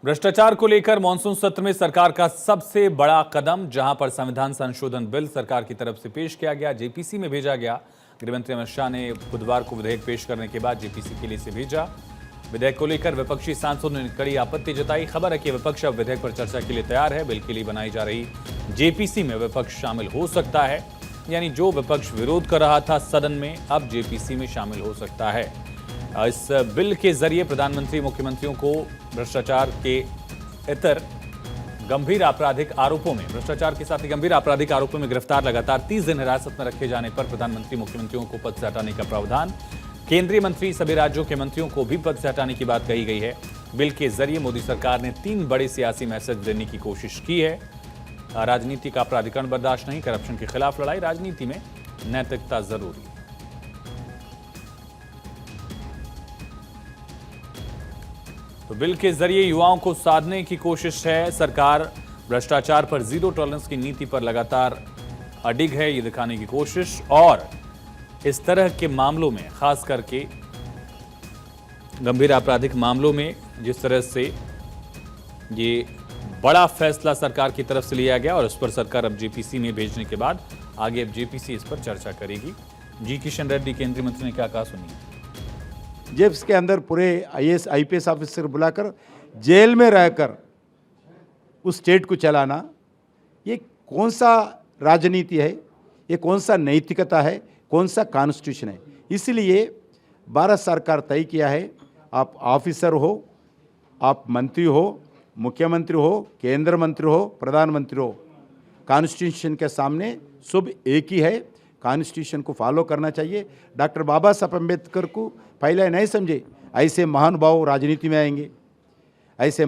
भ्रष्टाचार को लेकर मानसून सत्र में सरकार का सबसे बड़ा कदम, जहां पर संविधान संशोधन बिल सरकार की तरफ से पेश किया गया, जेपीसी में भेजा गया। गृहमंत्री अमित शाह ने बुधवार को विधेयक पेश करने के बाद जेपीसी के लिए इसे भेजा। विधेयक को लेकर विपक्षी सांसदों ने कड़ी आपत्ति जताई। खबर है कि विपक्ष अब विधेयक पर चर्चा के लिए तैयार है। बिल के लिए बनाई जा रही जेपीसी में विपक्ष शामिल हो सकता है, यानी जो विपक्ष विरोध कर रहा था सदन में, अब जेपीसी में शामिल हो सकता है। इस बिल के जरिए प्रधानमंत्री मुख्यमंत्रियों को भ्रष्टाचार के इतर गंभीर आपराधिक आरोपों में, भ्रष्टाचार के साथ ही गंभीर आपराधिक आरोपों में गिरफ्तार लगातार 30 दिन हिरासत में रखे जाने पर प्रधानमंत्री मुख्यमंत्रियों को पद से हटाने का प्रावधान। केंद्रीय मंत्री सभी राज्यों के मंत्रियों को भी पद से हटाने की बात कही गई है। बिल के जरिए मोदी सरकार ने 3 बड़े सियासी मैसेज देने की कोशिश की है। राजनीति का अपराधीकरण बर्दाश्त नहीं, करप्शन के खिलाफ लड़ाई, राजनीति में नैतिकता जरूरी। तो बिल के जरिए युवाओं को साधने की कोशिश है। सरकार भ्रष्टाचार पर जीरो टॉलरेंस की नीति पर लगातार अडिग है, ये दिखाने की कोशिश। और इस तरह के मामलों में, खास करके गंभीर आपराधिक मामलों में, जिस तरह से ये बड़ा फैसला सरकार की तरफ से लिया गया और उस पर सरकार अब जेपीसी में भेजने के बाद आगे अब जेपीसी इस पर चर्चा करेगी। जी किशन रेड्डी केंद्रीय मंत्री ने क्या कहा, सुनिए। जेब्स के अंदर पूरे आईएएस आईपीएस ऑफिसर बुलाकर जेल में रहकर उस स्टेट को चलाना, ये कौन सा राजनीति है, ये कौन सा नैतिकता है, कौन सा कॉन्स्टिट्यूशन है। इसलिए भारत सरकार तय किया है, आप ऑफिसर हो, आप मंत्री हो, मुख्यमंत्री हो, केंद्र मंत्री हो, प्रधानमंत्री हो, कॉन्स्टिट्यूशन के सामने सब एक ही है। कॉन्स्टिट्यूशन को फॉलो करना चाहिए। डॉक्टर बाबा साहब अम्बेडकर को पहले नहीं समझे, ऐसे महानुभाव राजनीति में आएंगे, ऐसे